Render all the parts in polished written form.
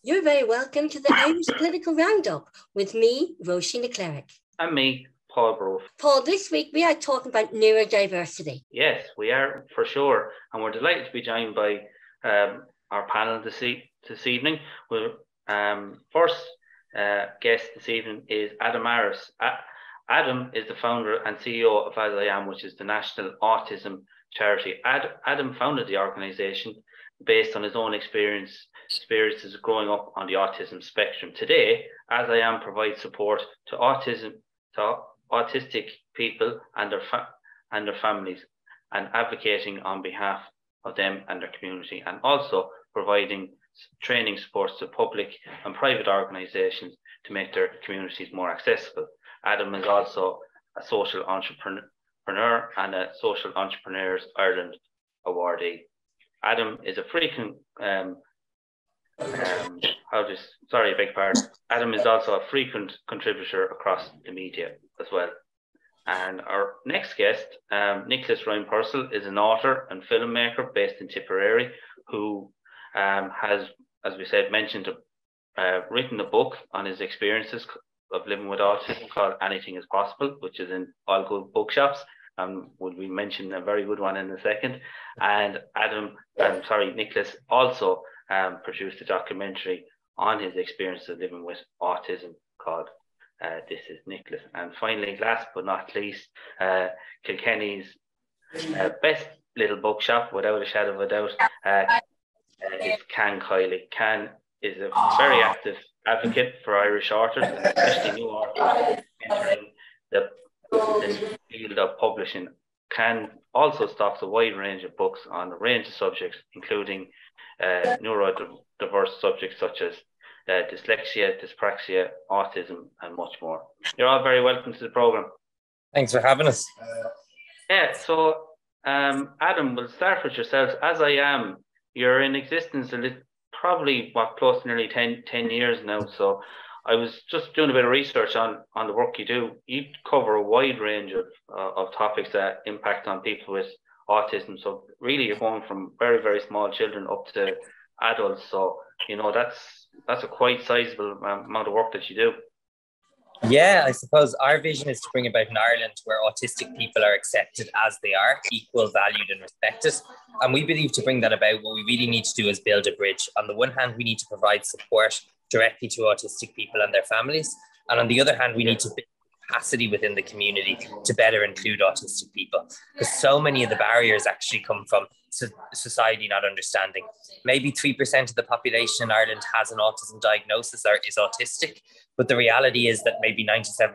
You're very welcome to the Irish Political Roundup with me, Roisin the Cleric. And me, Paul Brophy. Paul, this week we are talking about neurodiversity. Yes, we are for sure. And we're delighted to be joined by our panel this evening. First guest this evening is Adam Harris. Adam is the founder and CEO of As I Am, which is the National Autism Charity. Adam founded the organisation based on his own experiences growing up on the autism spectrum. Today, As I Am provides support to autistic people and their families, and advocating on behalf of them and their community, and also providing training supports to public and private organisations to make their communities more accessible. Adam is also a social entrepreneur and a Social Entrepreneurs Ireland awardee. Adam is a frequent Adam is also a frequent contributor across the media as well. And our next guest, Nicholas Ryan Purcell, is an author and filmmaker based in Tipperary, who has, as we said, written a book on his experiences of living with autism called Anything is Possible, which is in all good bookshops. Will we mention a very good one in a second? And Nicholas also produced a documentary on his experience of living with autism called This is Nicholas. And finally, last but not least, Kilkenny's best little bookshop, without a shadow of a doubt, is Kiely. Can is a very active advocate for Irish authors, and especially new authors entering the field of publishing. Can also stocks a wide range of books on a range of subjects, including neurodiverse subjects such as dyslexia, dyspraxia, autism, and much more. You're all very welcome to the programme. Thanks for having us. So Adam, we'll start with yourselves. As I Am, you're in existence probably close to nearly 10 years now. So I was just doing a bit of research on the work you do. You cover a wide range of topics that impact on people with autism. So really, you're going from very, very small children up to adults. So, that's a quite sizable amount of work that you do. Yeah, I suppose our vision is to bring about an Ireland where autistic people are accepted as they are, equal, valued and respected. And we believe to bring that about, what we really need to do is build a bridge. On the one hand, we need to provide support directly to autistic people and their families. And on the other hand, we need to build capacity within the community to better include autistic people. Because so many of the barriers actually come from society not understanding. Maybe 3% of the population in Ireland has an autism diagnosis or is autistic, but the reality is that maybe 97%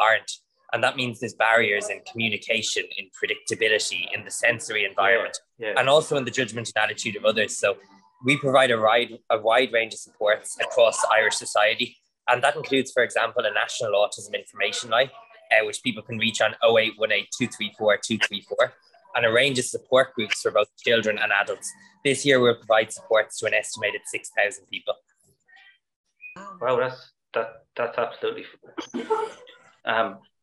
aren't. And that means there's barriers in communication, in predictability, in the sensory environment, and also in the judgment and attitude of others. So we provide a wide range of supports across Irish society. And that includes, for example, a national autism information line, which people can reach on 0818 234 234, and a range of support groups for both children and adults. This year, we'll provide supports to an estimated 6,000 people. Wow, that's absolutely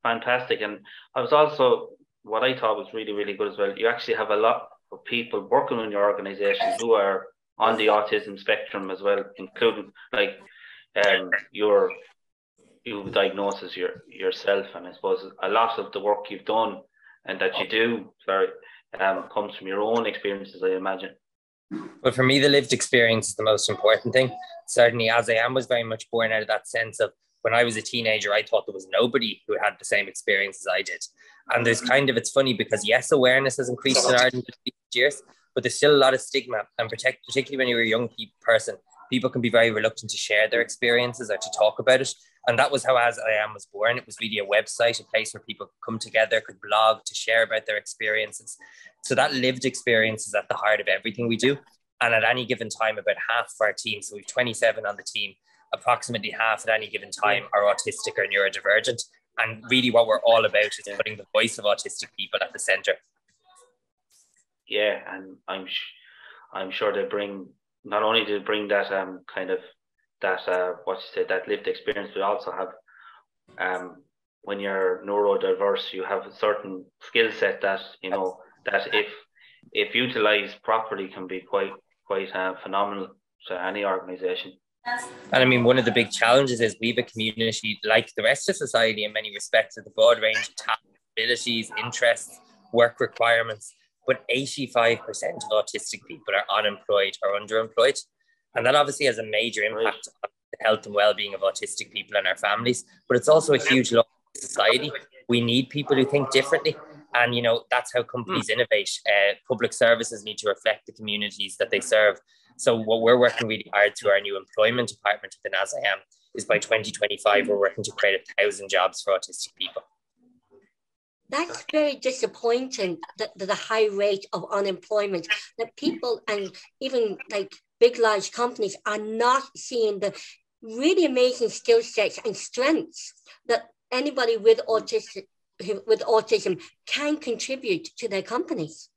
fantastic. And I was also, what I thought was really, really good as well, you actually have a lot of people working in your organisation who are on the autism spectrum as well, including like your diagnosis yourself. And I suppose a lot of the work you've done and that you do comes from your own experiences, I imagine. Well, for me, the lived experience is the most important thing. Certainly, As I Am was very much born out of that sense of when I was a teenager, I thought there was nobody who had the same experience as I did. And there's it's funny because yes, awareness has increased in Ireland in recent years, but there's still a lot of stigma. And particularly when you're a young person, people can be very reluctant to share their experiences or to talk about it. And that was how As I Am was born. It was really a website, a place where people could come together, could blog to share about their experiences. So that lived experience is at the heart of everything we do. And at any given time, about half of our team, so we've 27 on the team, approximately half at any given time are autistic or neurodivergent. And really what we're all about is putting the voice of autistic people at the centre. Yeah, and I'm sure they bring, not only do they bring that that lived experience, but also have when you're neurodiverse, you have a certain skill set that that if utilised properly can be quite phenomenal to any organisation. And I mean, one of the big challenges is we have a community like the rest of society in many respects, with a broad range of talents, abilities, interests, work requirements, but 85% of autistic people are unemployed or underemployed. And that obviously has a major impact on the health and well-being of autistic people and our families, but it's also a huge loss to society. We need people who think differently. And, you know, that's how companies innovate. Public services need to reflect the communities that they serve. So what we're working really hard through our new employment department within As I Am is by 2025, we're working to create 1,000 jobs for autistic people. That's very disappointing, the high rate of unemployment, that people and even like big, large companies are not seeing the really amazing skill sets and strengths that anybody with autism can contribute to their companies.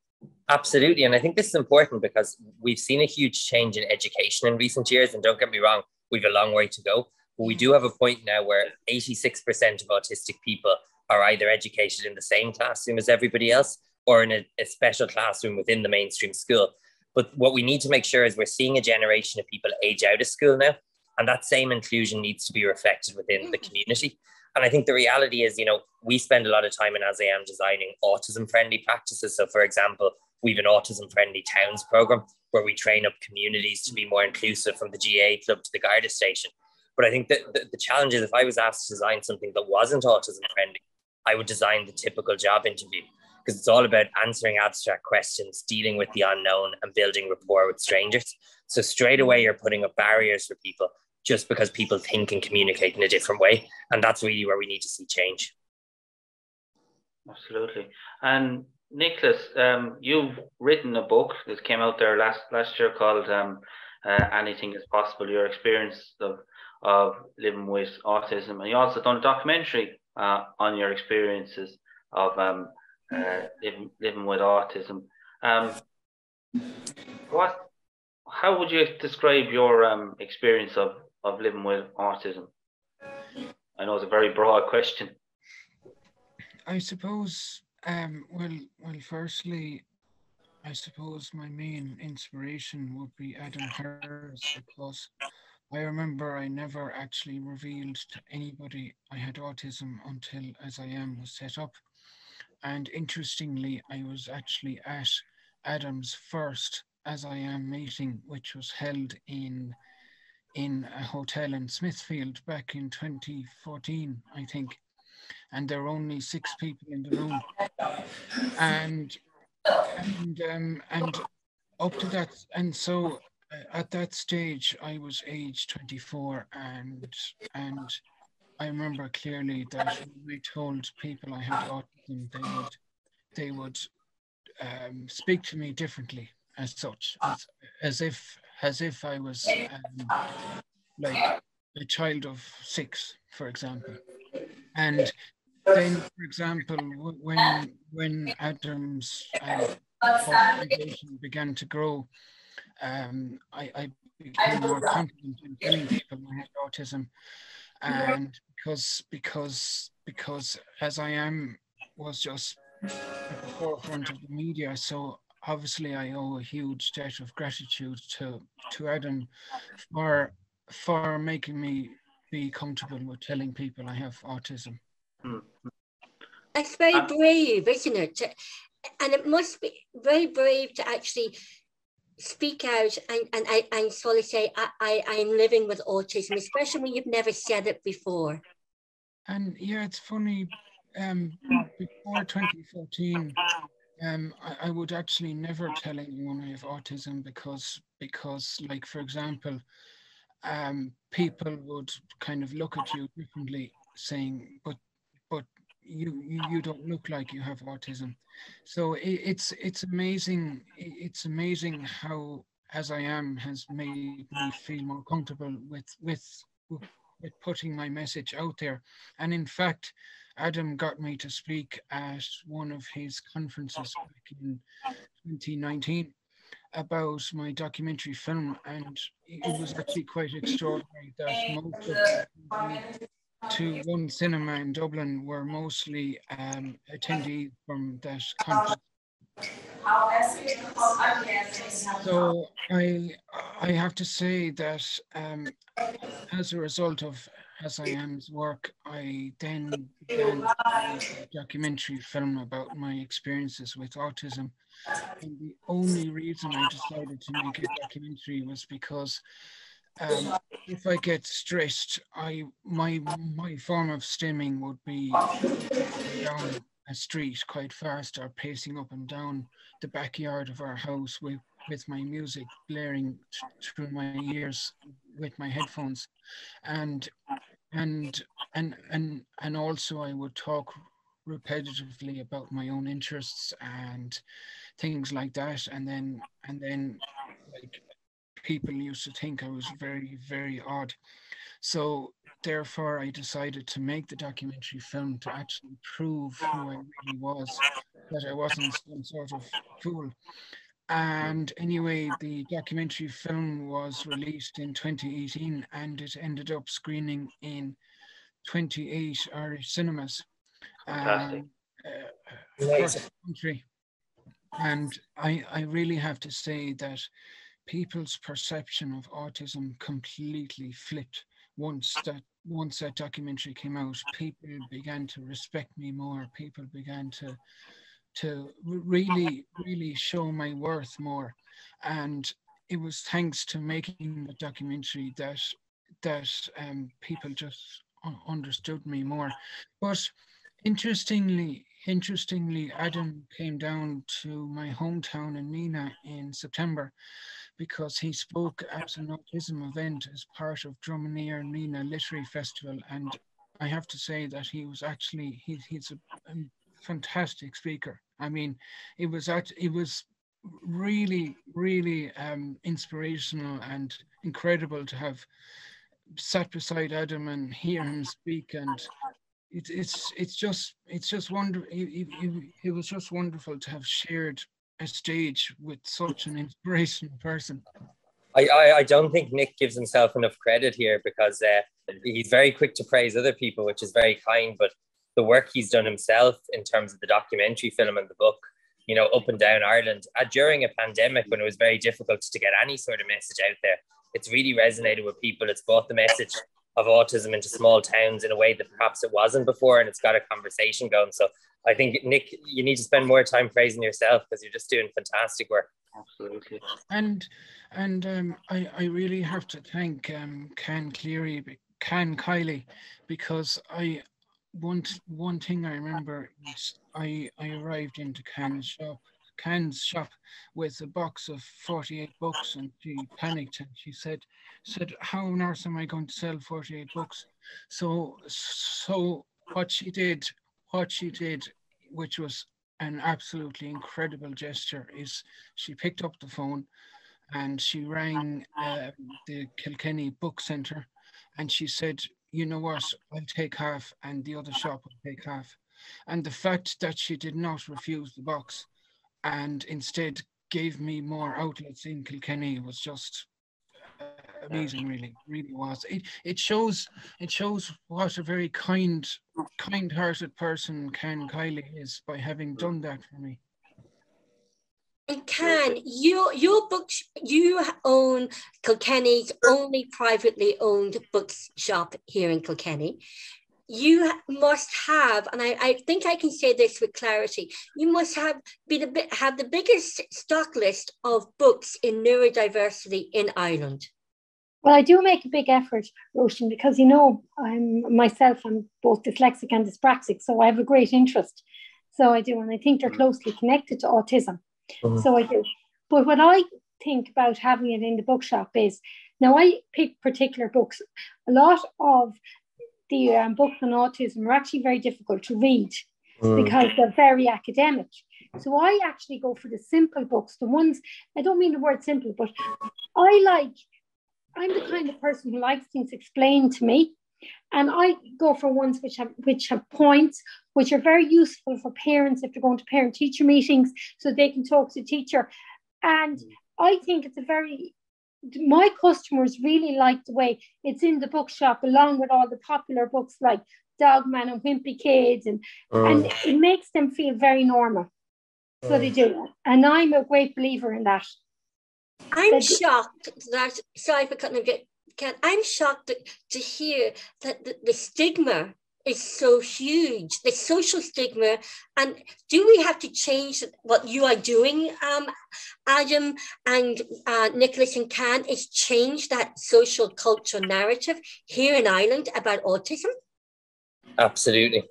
Absolutely. And I think this is important because we've seen a huge change in education in recent years. And don't get me wrong, we've a long way to go. But we do have a point now where 86% of autistic people are either educated in the same classroom as everybody else or in a special classroom within the mainstream school. But what we need to make sure is we're seeing a generation of people age out of school now. And that same inclusion needs to be reflected within the community. And I think the reality is, you know, we spend a lot of time in As I Am designing autism-friendly practices. So, for example, we have an autism-friendly towns program where we train up communities to be more inclusive, from the GA club to the Garda station. But I think that the challenge is, if I was asked to design something that wasn't autism-friendly, I would design the typical job interview, because it's all about answering abstract questions, dealing with the unknown, and building rapport with strangers. So straight away, you're putting up barriers for people just because people think and communicate in a different way. And that's really where we need to see change. Absolutely. And Nicholas, you've written a book that came out there last year called Anything is Possible, Your Experience of Living with Autism. And you also done a documentary on your experiences of living with autism. How would you describe your experience of living with autism? I know it's a very broad question. I suppose, well, firstly, I suppose my main inspiration would be Adam Harris, because I remember I never actually revealed to anybody I had autism until As I Am was set up. And interestingly, I was actually at Adam's first As I Am meeting, which was held in a hotel in Smithfield back in 2014, I think. And there were only 6 people in the room. And up to that, and so at that stage, I was age 24, and I remember clearly that when we told people I had autism, they would speak to me differently, as such, as if I was like a child of 6, for example. And then, for example, when Adam's organization began to grow, I became more confident in telling people I had autism, and because As I Am was just at the forefront of the media, so obviously I owe a huge debt of gratitude to Adam for making me be comfortable with telling people I have autism. That's very brave, isn't it? And it must be very brave to actually speak out and sort of say, I'm living with autism, especially when you've never said it before. And yeah, it's funny, before 2014, I would actually never tell anyone I have autism because like, for example, people would kind of look at you differently, saying, but you don't look like you have autism. So it's amazing. It's amazing how As I Am has made me feel more comfortable with putting my message out there. And in fact, Adam got me to speak at one of his conferences back in 2019 about my documentary film, and it was actually quite extraordinary that most of the attendees to one cinema in Dublin were mostly attendees from that conference. So I have to say that as a result of SIM's work, I then began to make a documentary film about my experiences with autism. And the only reason I decided to make a documentary was because if I get stressed, my form of stimming would be walking down a street quite fast or pacing up and down the backyard of our house with my music blaring through my ears with my headphones, and and and also I would talk repetitively about my own interests and things like that, and then like people used to think I was very, very odd. So therefore, I decided to make the documentary film to actually prove who I really was, that I wasn't some sort of fool. And anyway, the documentary film was released in 2018 and it ended up screening in 28 Irish cinemas Fantastic. across the country. And I really have to say that people's perception of autism completely flipped once that documentary came out. People began to respect me more. People began to really show my worth more, and it was thanks to making the documentary that people just understood me more. But interestingly, Adam came down to my hometown in Nina in September because he spoke at an autism event as part of Drumineer Nina Literary Festival. And I have to say that he was actually, he's a fantastic speaker. I mean, it was really inspirational and incredible to have sat beside Adam and hear him speak. And it's just wonderful. It was just wonderful to have shared a stage with such an inspirational person. I don't think Nick gives himself enough credit here because he's very quick to praise other people, which is very kind, but the work he's done himself in terms of the documentary film and the book, you know, up and down Ireland, during a pandemic when it was very difficult to get any sort of message out there, it's really resonated with people. It's brought the message of autism into small towns in a way that perhaps it wasn't before, and it's got a conversation going. So I think, Nick, you need to spend more time praising yourself because you're just doing fantastic work. Absolutely. And I really have to thank Kiely, because one thing I remember is I arrived into Can's shop with a box of 48 books, and she panicked and she said, how on earth am I going to sell 48 books? So what she did, which was an absolutely incredible gesture, is she picked up the phone and she rang the Kilkenny Book Centre and she said, you know what, I'll take half and the other shop will take half. And the fact that she did not refuse the box and instead gave me more outlets in Kilkenny was just amazing, really was. It shows what a very kind-hearted person Kiely is by having done that for me. And your books, you own Kilkenny's only privately owned bookshop here in Kilkenny. You must have, and I think I can say this with clarity, you must have have the biggest stock list of books in neurodiversity in Ireland. Well, I do make a big effort, Roisin, because, you know, I'm both dyslexic and dyspraxic, so I have a great interest. So I do, and I think they're closely connected to autism. Mm-hmm. So I do. But what I think about having it in the bookshop is, now I pick particular books. A lot of the books on autism are actually very difficult to read because they're very academic. So I actually go for the simple books, the ones, I don't mean the word simple, but I'm the kind of person who likes things explained to me. And I go for ones which have points, which are very useful for parents if they're going to parent-teacher meetings, so they can talk to the teacher. And I think my customers really like the way it's in the bookshop, along with all the popular books like Dogman and Wimpy Kids, and it makes them feel very normal. So they do. And I'm a great believer in that. I'm shocked that, sorry for cutting a I'm shocked to hear that the stigma is so huge, the social stigma. And do we have to change what you are doing, Adam and Nicholas and Can, is change that social culture narrative here in Ireland about autism? Absolutely.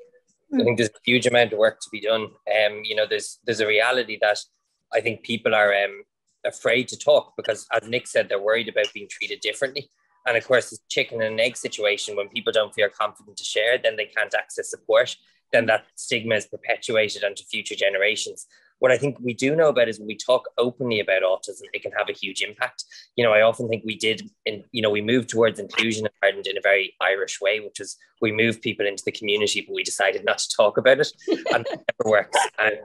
I think there's a huge amount of work to be done. You know, there's a reality that I think people are afraid to talk because, as Nick said, they're worried about being treated differently. And of course, it's chicken and egg situation. When people don't feel confident to share, then they can't access support. Then that stigma is perpetuated onto future generations. What I think we do know about is when we talk openly about autism, it can have a huge impact. You know, I often think we moved towards inclusion in Ireland in a very Irish way, which is we moved people into the community, but we decided not to talk about it. And that never works. And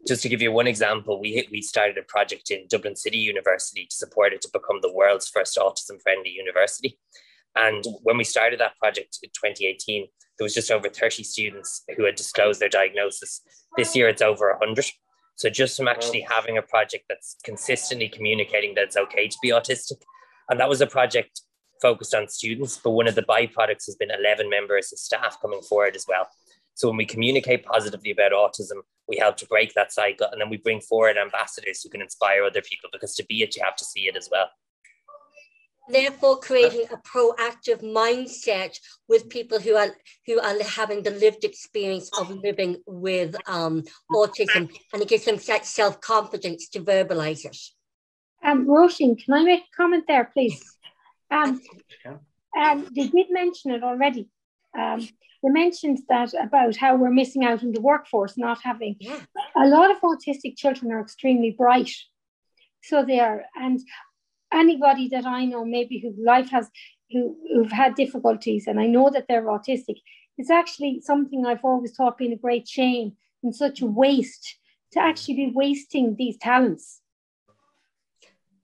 just to give you one example, we started a project in Dublin City University to support it to become the world's first autism-friendly university. And when we started that project in 2018, there was just over 30 students who had disclosed their diagnosis. This year, it's over 100. So just from actually having a project that's consistently communicating that it's okay to be autistic. And that was a project focused on students, but one of the byproducts has been 11 members of staff coming forward as well. So when we communicate positively about autism, we help to break that cycle, and then we bring forward ambassadors who can inspire other people, because to be it, you have to see it as well. Therefore, creating a proactive mindset with people who are having the lived experience of living with autism, and it gives them that self-confidence to verbalize it. Roisin, can I make a comment there, please? They did mention it already. They mentioned that about how we're missing out in the workforce, not having. Yeah. A lot of autistic children are extremely bright. So they are. And anybody that I know, maybe who've had difficulties, and I know that they're autistic, it's actually something I've always thought been a great shame and such a waste to actually be wasting these talents.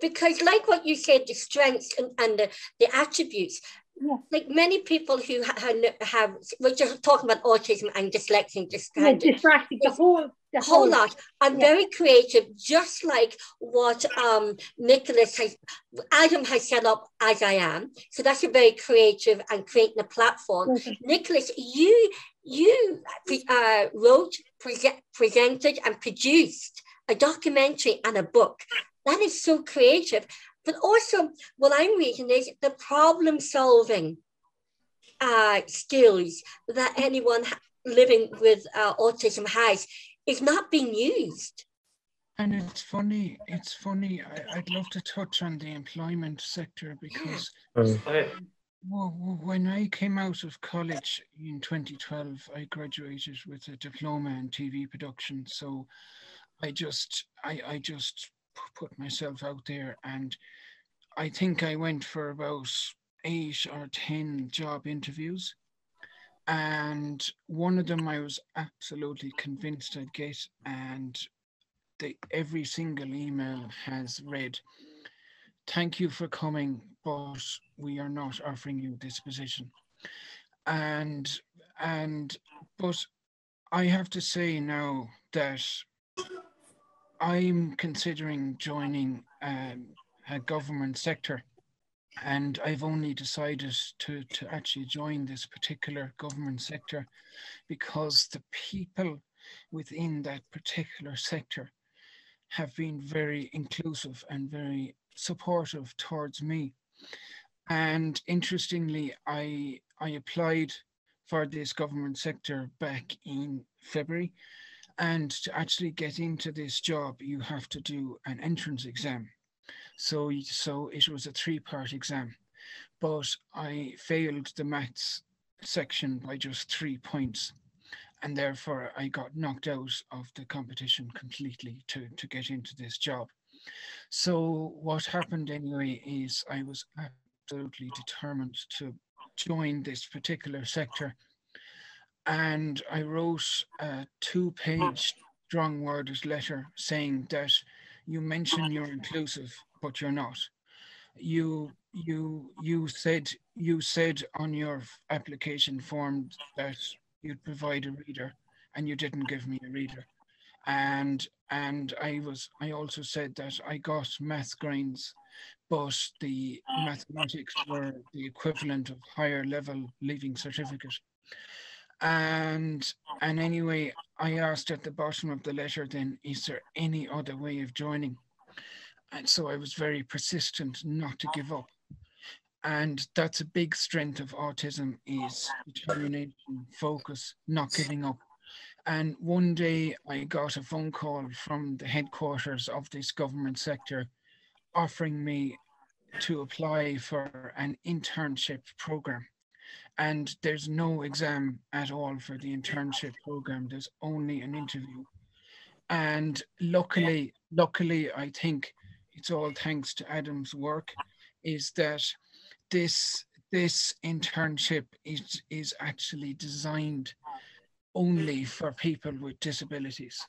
Because like what you said, the strengths and the attributes, yeah. Like many people who have we're just talking about autism and dyslexia, the whole lot are very creative, just like what Adam has set up as I Am. So that's a very creative and creating a platform. Okay. Nicholas, you wrote, presented and produced a documentary and a book. That is so creative. But also, what I'm reading is the problem-solving skills that anyone living with autism has is not being used. And it's funny. I'd love to touch on the employment sector because when I came out of college in 2012, I graduated with a diploma in TV production. So I just put myself out there, and I think I went for about 8 or 10 job interviews, and one of them I was absolutely convinced I'd get, and every single email has read, "Thank you for coming, but we are not offering you this position." But I have to say now that I'm considering joining a government sector, and I've only decided to actually join this particular government sector because the people within that particular sector have been very inclusive and very supportive towards me. And interestingly, I applied for this government sector back in February. And to actually get into this job, you have to do an entrance exam. So it was a 3-part exam, but I failed the maths section by just 3 points. And therefore I got knocked out of the competition completely to get into this job. So what happened anyway is I was absolutely determined to join this particular sector. And I wrote a 2-page strong-worded letter saying that you mention you're inclusive, but you're not. You said on your application form that you'd provide a reader, and you didn't give me a reader. and I also said that I got math grades, but the mathematics were the equivalent of higher level leaving certificate. And anyway, I asked at the bottom of the letter then, is there any other way of joining? And so I was very persistent not to give up. And that's a big strength of autism, is determination, focus, not giving up. And one day I got a phone call from the headquarters of this government sector offering me to apply for an internship program. And there's no exam at all for the internship program. There's only an interview. And luckily, I think it's all thanks to Adam's work, is that this this internship is actually designed only for people with disabilities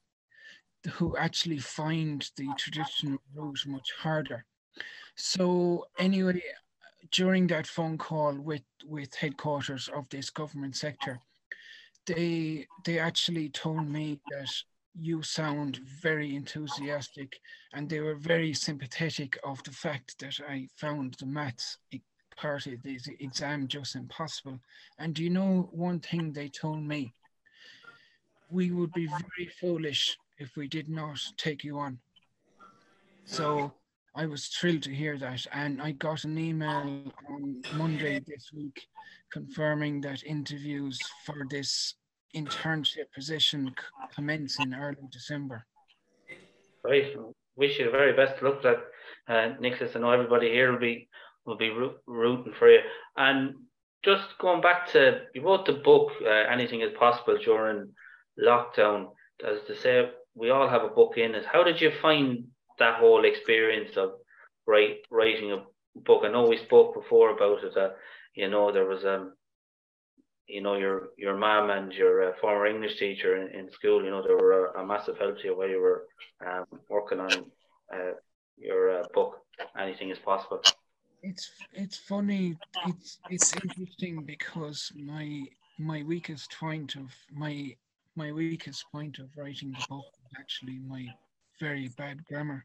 who actually find the traditional route much harder. So anyway, during that phone call with headquarters of this government sector, they actually told me that you sound very enthusiastic, and they were very sympathetic of the fact that I found the maths part of the exam just impossible. And do you know one thing they told me? We would be very foolish if we did not take you on. So I was thrilled to hear that. And I got an email on Monday this week confirming that interviews for this internship position commence in early December. Right. Wish you the very best of luck with that, Nicholas. I know everybody here will be rooting for you. And just going back to, you wrote the book, Anything is Possible, during lockdown. As to say, we all have a book in us. How did you find that whole experience of writing a book? I know we spoke before about it, that, you know, there was you know, your mum and your former English teacher in school, you know, they were a massive help to you while you were working on your book, Anything is Possible. It's funny. It's interesting because my weakest point of writing the book was actually my very bad grammar,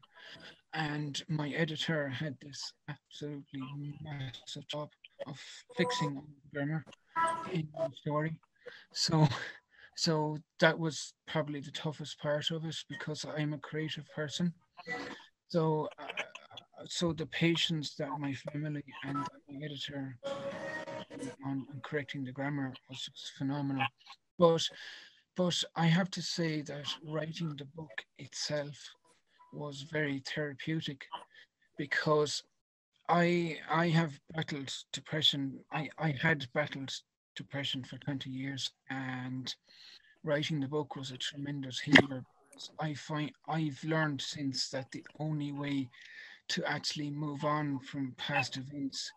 and my editor had this absolutely massive job of fixing all the grammar in my story. So so that was probably the toughest part of it, because I'm a creative person. So so the patience that my family and my editor on correcting the grammar was just phenomenal. But I have to say that writing the book itself was very therapeutic, because I have battled depression. I had battled depression for 20 years, and writing the book was a tremendous healer. I've learned since that the only way to actually move on from past events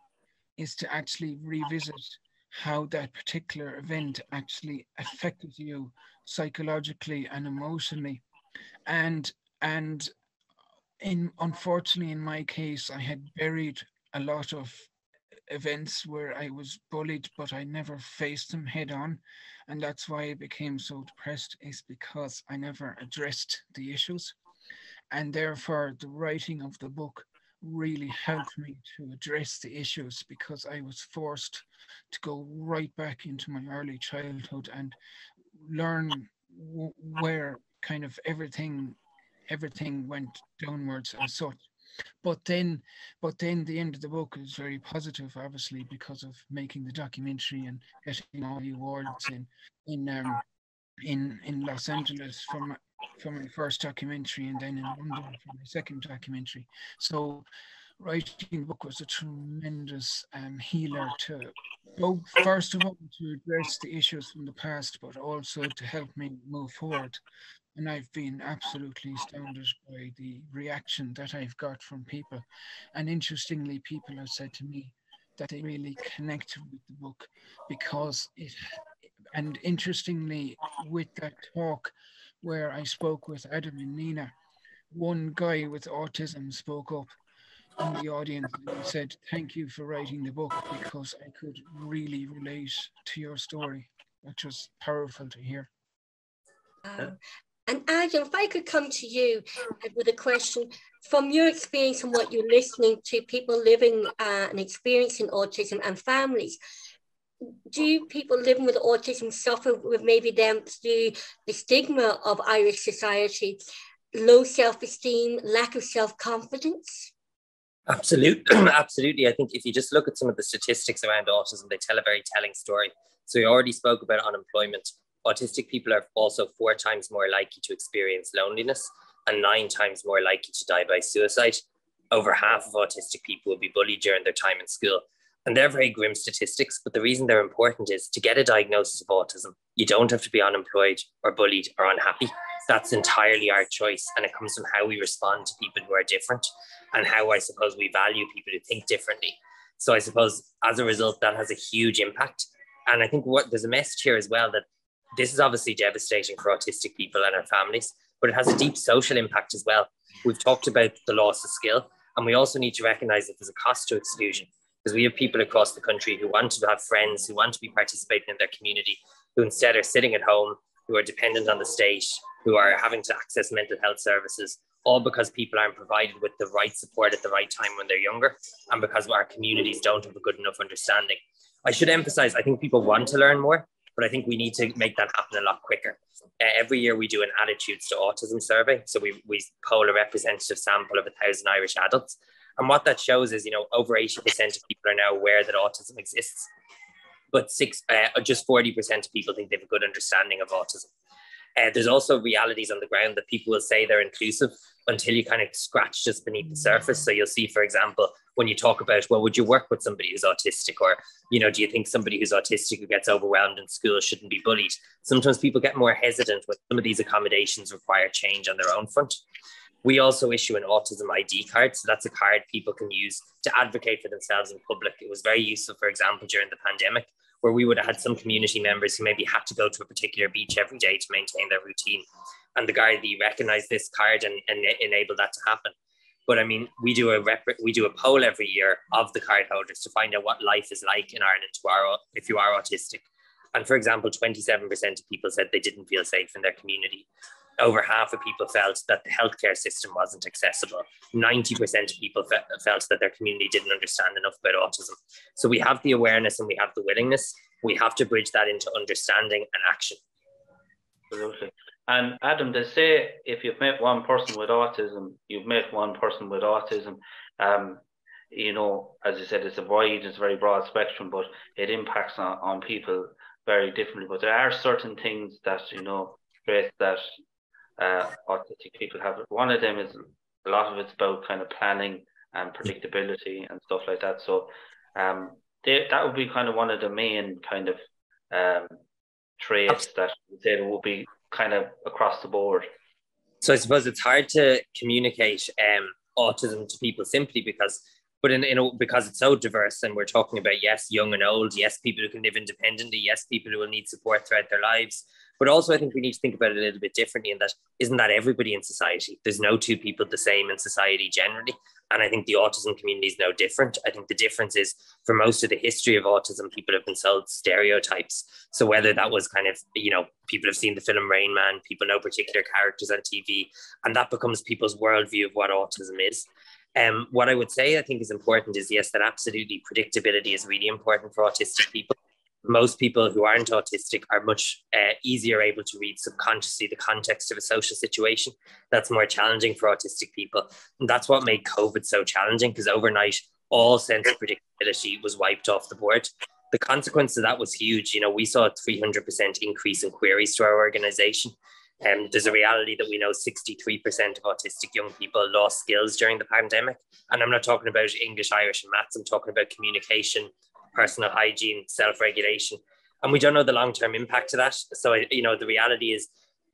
is to actually revisit how that particular event actually affected you psychologically and emotionally. And and unfortunately in my case, I had buried a lot of events where I was bullied, but I never faced them head on. And that's why I became so depressed, is because I never addressed the issues. And therefore, the writing of the book really helped me to address the issues, because I was forced to go right back into my early childhood and learn where kind of everything went downwards as such. But then, the end of the book is very positive, obviously, because of making the documentary and getting all the awards in Los Angeles for my first documentary, and then in London for my second documentary. So writing the book was a tremendous healer to both, first of all, to address the issues from the past, but also to help me move forward. And I've been absolutely astounded by the reaction that I've got from people. And interestingly, people have said to me that they really connected with the book, because and interestingly, with that talk where I spoke with Adam and Nina, one guy with autism spoke up in the audience and he said, "Thank you for writing the book, because I could really relate to your story," which was powerful to hear. Um, And Adam, if I could come to you with a question, from your experience and what you're listening to people living and experiencing autism and families, do people living with autism suffer with maybe them through the stigma of Irish society, low self-esteem, lack of self-confidence? Absolutely. Absolutely. I think if you just look at some of the statistics around autism, they tell a very telling story. So we already spoke about unemployment. Autistic people are also 4 times more likely to experience loneliness and 9 times more likely to die by suicide. Over half of autistic people will be bullied during their time in school. And they're very grim statistics, but the reason they're important is to get a diagnosis of autism, you don't have to be unemployed or bullied or unhappy. That's entirely our choice. And it comes from how we respond to people who are different and how I suppose we value people who think differently. So I suppose as a result, that has a huge impact. And I think there's a message here as well that this is obviously devastating for autistic people and our families, but it has a deep social impact as well. We've talked about the loss of skill, and we also need to recognize that there's a cost to exclusion, because we have people across the country who want to have friends, who want to be participating in their community, who instead are sitting at home, who are dependent on the state, who are having to access mental health services, all because people aren't provided with the right support at the right time when they're younger, and because our communities don't have a good enough understanding. I should emphasize, I think people want to learn more, but I think we need to make that happen a lot quicker. Every year we do an attitudes to autism survey. So we poll a representative sample of 1,000 Irish adults. And what that shows is, over 80% of people are now aware that autism exists, but just 40% of people think they have a good understanding of autism. There's also realities on the ground that people will say they're inclusive until you kind of scratch just beneath the surface. So you'll see, for example, when you talk about, well, would you work with somebody who's autistic? Or, do you think somebody who's autistic who gets overwhelmed in school shouldn't be bullied? Sometimes people get more hesitant when some of these accommodations require change on their own front. We also issue an autism ID card. So that's a card people can use to advocate for themselves in public. It was very useful, for example, during the pandemic, where we would have had some community members who maybe had to go to a particular beach every day to maintain their routine. And the Gardaí recognised this card and enabled that to happen. But I mean, we do a poll every year of the card holders to find out what life is like in Ireland if you are autistic. And for example, 27% of people said they didn't feel safe in their community. Over half of people felt that the healthcare system wasn't accessible. 90% of people felt that their community didn't understand enough about autism. So we have the awareness and we have the willingness. We have to bridge that into understanding and action. Absolutely. And Adam, they say if you've met one person with autism, you've met one person with autism. As you said, it's a very broad spectrum, but it impacts on people very differently. But there are certain things that, that autistic people have. One of them is a lot of it's about kind of planning and predictability and stuff like that. So that would be kind of one of the main kind of traits that would say it would be kind of across the board. So I suppose it's hard to communicate autism to people simply because it's so diverse, and we're talking about, yes, young and old, yes, people who can live independently, yes, people who will need support throughout their lives. But also I think we need to think about it a little bit differently in that isn't that everybody in society? There's no two people the same in society generally. And I think the autism community is no different. I think the difference is for most of the history of autism, people have been sold stereotypes. So whether that was kind of, people have seen the film Rain Man, people know particular characters on TV, and that becomes people's worldview of what autism is. What I would say I think is important is, yes, that absolutely predictability is really important for autistic people. Most people who aren't autistic are much easier able to read subconsciously the context of a social situation. That's more challenging for autistic people. And that's what made COVID so challenging, because overnight, all sense of predictability was wiped off the board. The consequence of that was huge. We saw a 300% increase in queries to our organization. There's a reality that we know 63% of autistic young people lost skills during the pandemic. And I'm not talking about English, Irish and maths. I'm talking about communication, personal hygiene, self-regulation. And we don't know the long-term impact of that. So, the reality is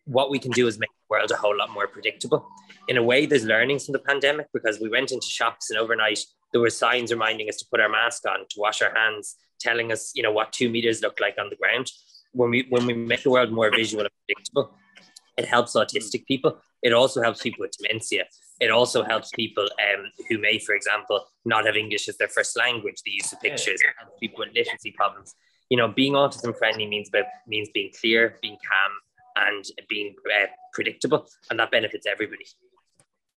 what we can do is make the world a whole lot more predictable. In a way, there's learnings from the pandemic, because we went into shops and overnight there were signs reminding us to put our mask on, to wash our hands, telling us, what 2 meters look like on the ground. When we make the world more visual and predictable, it helps autistic people. It also helps people with dementia. It also helps people who may, for example, not have English as their first language, the use of pictures. It helps people with literacy problems. Being autism friendly means being clear, being calm, and being predictable, and that benefits everybody.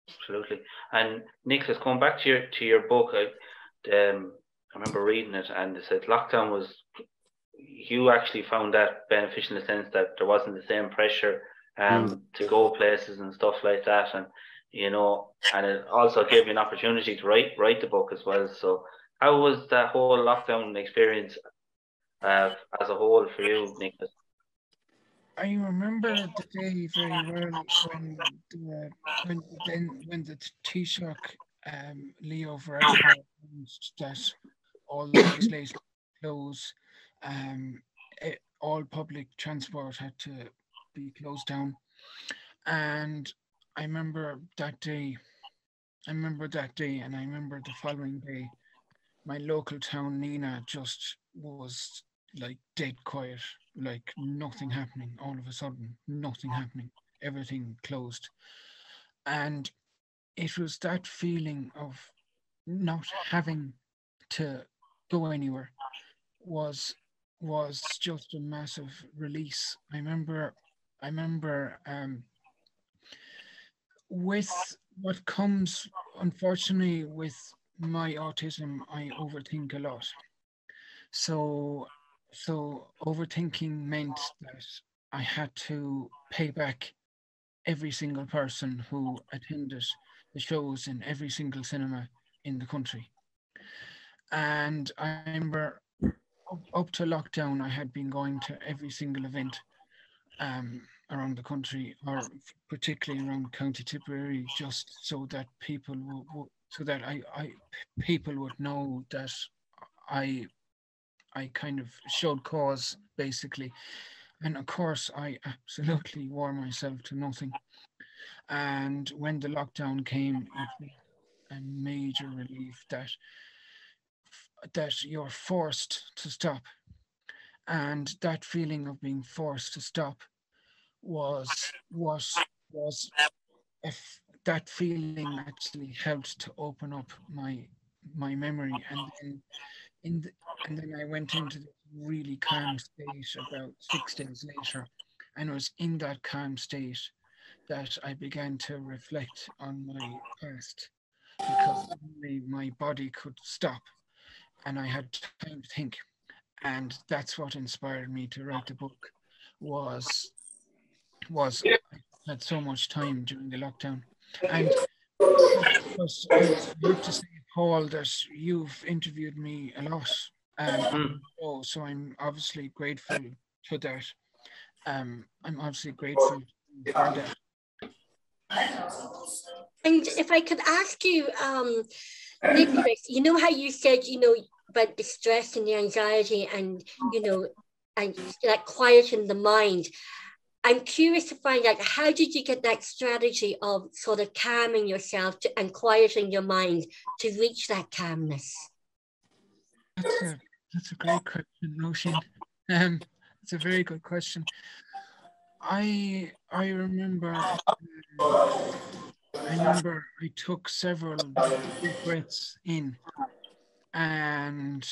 Absolutely. And Nicholas, going back to your book, I remember reading it, and it said lockdown was, you actually found that beneficial in the sense that there wasn't the same pressure to go places and stuff like that, and you know, and it also gave you an opportunity to write the book as well. So how was that whole lockdown experience as a whole for you, Nicholas? I remember the day very well when the Taoiseach Leo Varadkar announced that all the legislation closed, all public transport had to be closed down, and I remember that day. And I remember the following day, my local town, Nina, just was like dead quiet, like nothing happening. All of a sudden, nothing happening. Everything closed. And it was that feeling of not having to go anywhere was just a massive release. I remember with what comes, unfortunately, with my autism, I overthink a lot. So overthinking meant that I had to pay back every single person who attended the shows in every single cinema in the country. And I remember up to lockdown, I had been going to every single event around the country, or particularly around County Tipperary, just so that people people would know that I kind of showed cause, basically. And of course, I absolutely wore myself to nothing. And when the lockdown came, it was a major relief that you're forced to stop. And that feeling of being forced to stop was if that feeling actually helped to open up my memory, and then and then I went into this really calm state about 6 days later, and it was in that calm state that I began to reflect on my past, because suddenly my body could stop and I had time to think, and that's what inspired me to write the book. Was I had so much time during the lockdown. And I have to say, Paul, that you've interviewed me a lot on the show, so I'm obviously grateful for that. I'm obviously grateful for that. And if I could ask you, Nicholas, you know how you said, you know, about the stress and the anxiety and, you know, and like quieting the mind. I'm curious to find out, how did you get that strategy of sort of calming yourself and quieting your mind to reach that calmness? That's a great question, Roisin. It's a very good question. I remember I took several deep breaths in, and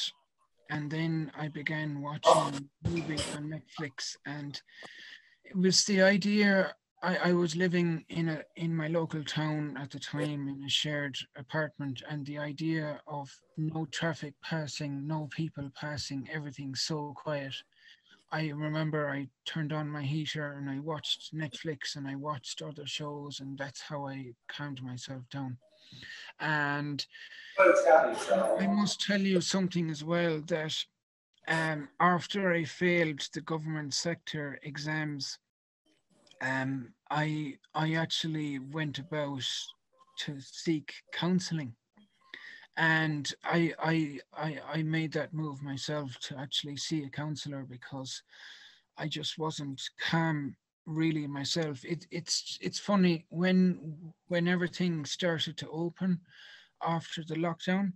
then I began watching movies on Netflix, and it was the idea. I was living in my local town at the time in a shared apartment, and the idea of no traffic passing, no people passing, everything so quiet. I remember I turned on my heater and I watched Netflix and I watched other shows, and that's how I calmed myself down. And I must tell you something as well, that after I failed the government sector exams, I actually went about to seek counselling, and I made that move myself to actually see a counsellor, because I just wasn't calm really myself. It's funny, when everything started to open after the lockdown,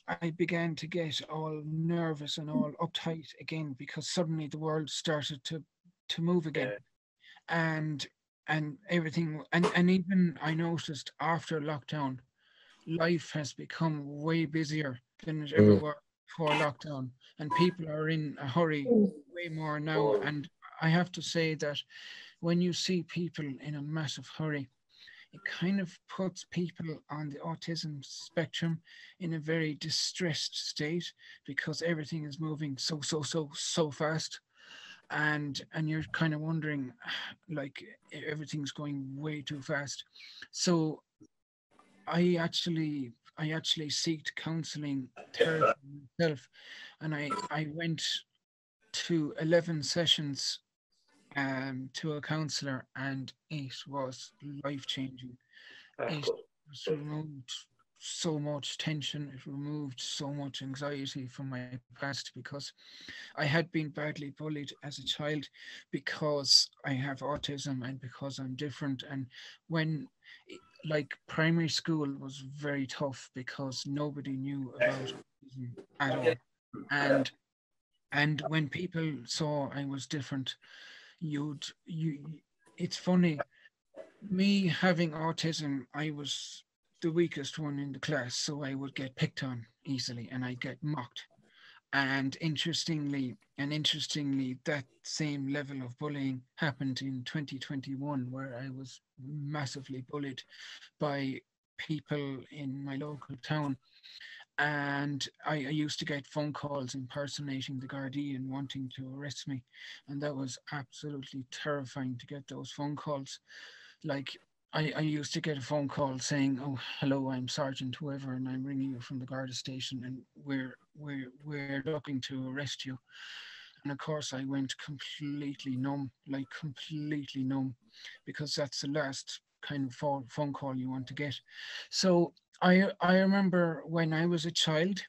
I began to get all nervous and all uptight again, because suddenly the world started to move again. And everything, and even I noticed after lockdown, life has become way busier than it ever was before lockdown, and people are in a hurry way more now. And I have to say that when you see people in a massive hurry, it kind of puts people on the autism spectrum in a very distressed state, because everything is moving so fast, and you're kind of wondering, like, everything's going way too fast. So I actually seeked counseling therapy myself, and I went to 11 sessions to a counselor, and it was life changing. That's It good. was removed so much tension, it removed so much anxiety from my past, because I had been badly bullied as a child because I have autism and because I'm different. And when, like, primary school was very tough because nobody knew about autism at all. And when people saw I was different, you it's funny, me having autism, I was the weakest one in the class, so I would get picked on easily and I'd get mocked. And interestingly, that same level of bullying happened in 2021, where I was massively bullied by people in my local town. And I used to get phone calls impersonating the Gardaí and wanting to arrest me. And that was absolutely terrifying to get those phone calls. Like, I used to get a phone call saying, "Oh, hello, I'm Sergeant whoever, and I'm ringing you from the Garda station, and we're looking to arrest you." And of course, I went completely numb, like completely numb, because that's the last kind of phone call you want to get. So I remember when I was a child,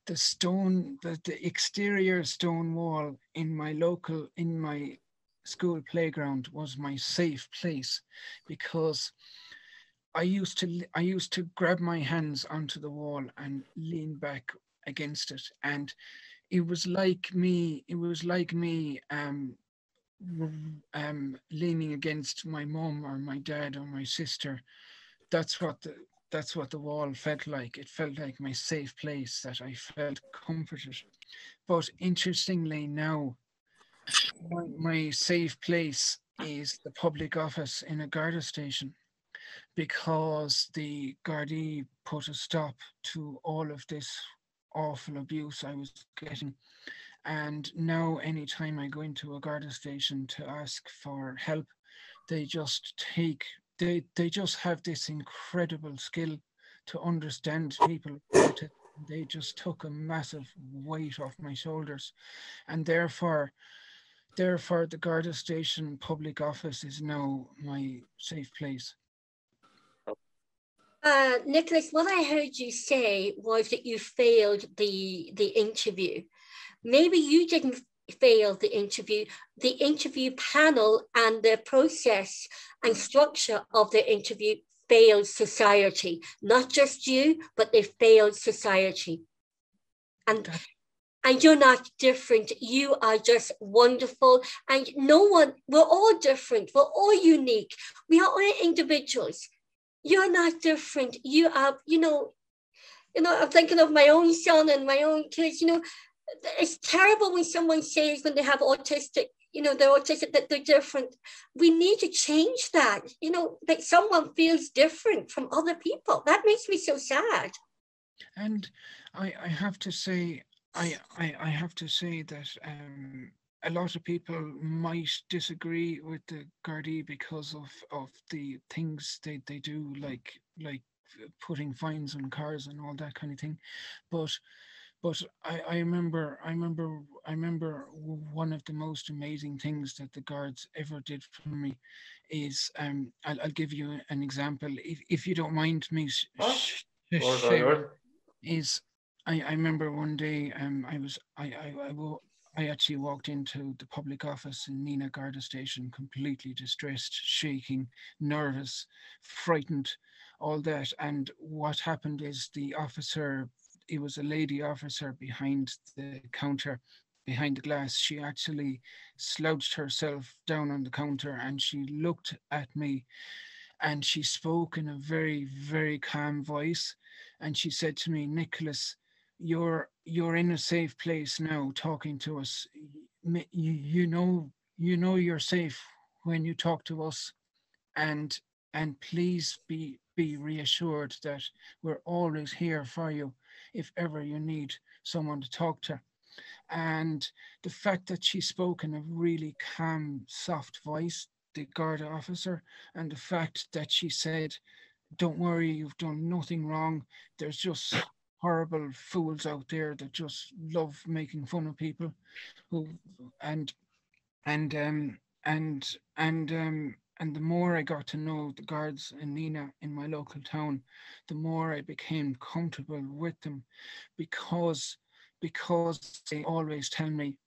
the exterior stone wall in my school playground was my safe place, because I used to grab my hands onto the wall and lean back against it, and it was like me leaning against my mom or my dad or my sister. That's what the wall felt like. It felt like my safe place, that I felt comforted. But interestingly now, my safe place is the public office in a Garda station, because the Gardaí put a stop to all of this awful abuse I was getting. And now anytime I go into a Garda station to ask for help, they just take they just have this incredible skill to understand people with autism. They just took a massive weight off my shoulders, and therefore the Garda station public office is now my safe place. Nicholas, what I heard you say was that you failed the interview. Maybe you didn't fail the interview panel and the process and structure of the interview failed society. Not just you, but they failed society. And you're not different. You are just wonderful. And we're all different. We're all unique. We are all individuals. You're not different. You are, I'm thinking of my own son and my own kids. It's terrible when someone says when they have autistic, they're autistic, that they're different. We need to change that, that someone feels different from other people. That makes me so sad. And I have to say, I have to say that a lot of people might disagree with the Gardaí because of the things they do, like putting fines on cars and all that kind of thing. But I remember one of the most amazing things that the guards ever did for me is I'll give you an example, if you don't mind me sharing. Is I remember one day I actually walked into the public office in Nina Garda station, completely distressed, shaking, nervous, frightened, all that. And what happened is it was a lady officer behind the counter, behind the glass. She actually slouched herself down on the counter and she looked at me, and she spoke in a very, very calm voice. And she said to me, "Nicholas, you're in a safe place now talking to us. You know you're safe when you talk to us, and please be reassured that we're always here for you if ever you need someone to talk to. And the fact that she spoke in a really calm, soft voice, the Garda officer, and the fact that she said, don't worry, you've done nothing wrong. There's just horrible fools out there that just love making fun of people who, and the more I got to know the guards and Nina in my local town, the more I became comfortable with them, because they always tell me,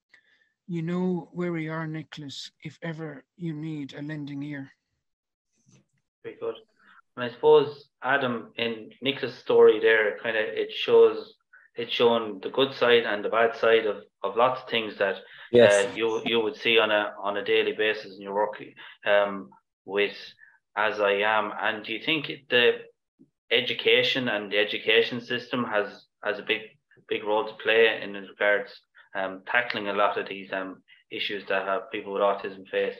you know where we are, Nicholas, if ever you need a lending ear. Very good. And I suppose, Adam, in Nicholas' story there, it's shown the good side and the bad side of lots of things that you would see on a daily basis in your work with As I Am. And do you think the education and the education system has a big role to play in regards tackling a lot of these issues that people with autism face?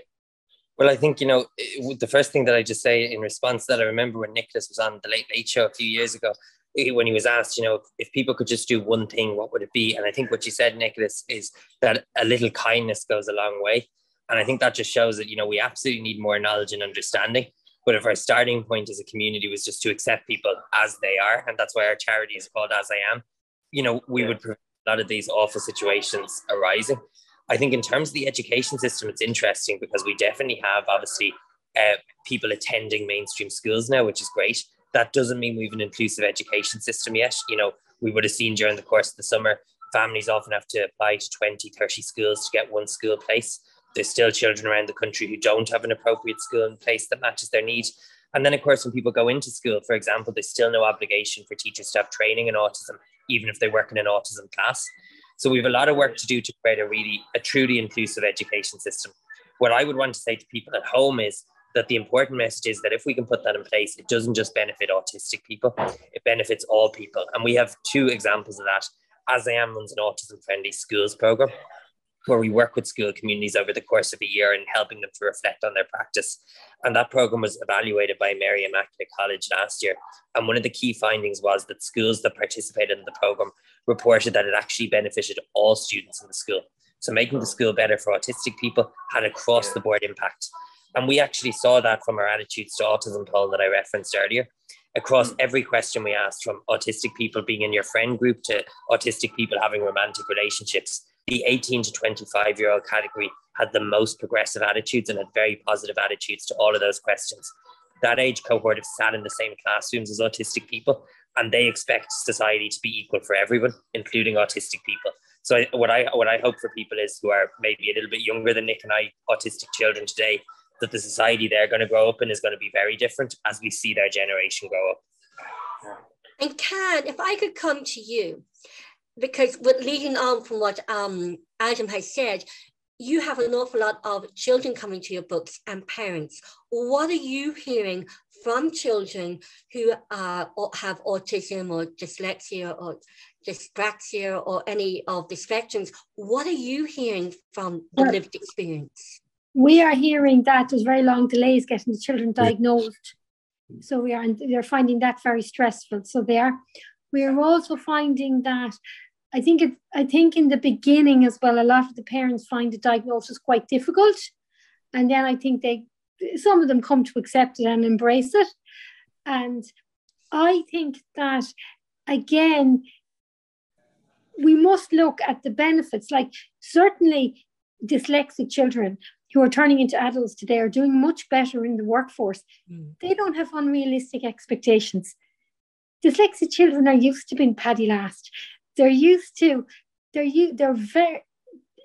Well, I think, the first thing that I just say in response to that, I remember when Nicholas was on the Late Late Show a few years ago, when he was asked, if people could just do one thing, what would it be? And I think what you said, Nicholas, is that a little kindness goes a long way. And I think that just shows that, we absolutely need more knowledge and understanding. But if our starting point as a community was just to accept people as they are, and that's why our charity is called As I Am, we would prevent a lot of these awful situations arising. I think in terms of the education system, it's interesting because we definitely have, obviously, people attending mainstream schools now, which is great. That doesn't mean we have an inclusive education system yet. We would have seen during the course of the summer, families often have to apply to 20, 30 schools to get one school place. There's still children around the country who don't have an appropriate school in place that matches their needs. And then, of course, when people go into school, for example, there's still no obligation for teachers to have training in autism, even if they work in an autism class. So we have a lot of work to do to create a truly inclusive education system. What I would want to say to people at home is that the important message is that if we can put that in place, it doesn't just benefit autistic people, it benefits all people. And we have two examples of that. As I Am runs an autism-friendly schools program, where we work with school communities over the course of a year and helping them to reflect on their practice. And that program was evaluated by Mary Immaculate College last year. And one of the key findings was that schools that participated in the program reported that it actually benefited all students in the school. So making the school better for autistic people had across the board impact. And we actually saw that from our attitudes to autism poll that I referenced earlier. Across every question we asked, from autistic people being in your friend group to autistic people having romantic relationships, the 18 to 25-year-old category had the most progressive attitudes and had very positive attitudes to all of those questions. That age cohort have sat in the same classrooms as autistic people, and they expect society to be equal for everyone, including autistic people. So what I hope for people is, who are maybe a little bit younger than Nick and I, autistic children today, that the society they're going to grow up in is going to be very different as we see their generation grow up. And Can, if I could come to you, because with leading on from what Adam has said, you have an awful lot of children coming to your books and parents. What are you hearing from children who have autism or dyslexia or dyspraxia or any of the spectrums? What are you hearing from the lived experience? We are hearing that there's very long delays getting the children diagnosed. So they're finding that very stressful. So we are also finding that I think in the beginning as well, a lot of the parents find the diagnosis quite difficult. And then I think some of them come to accept it and embrace it. And I think that, again, we must look at the benefits. Like, certainly dyslexic children who are turning into adults today are doing much better in the workforce. They don't have unrealistic expectations. Dyslexic children are used to being paddy last. They're very,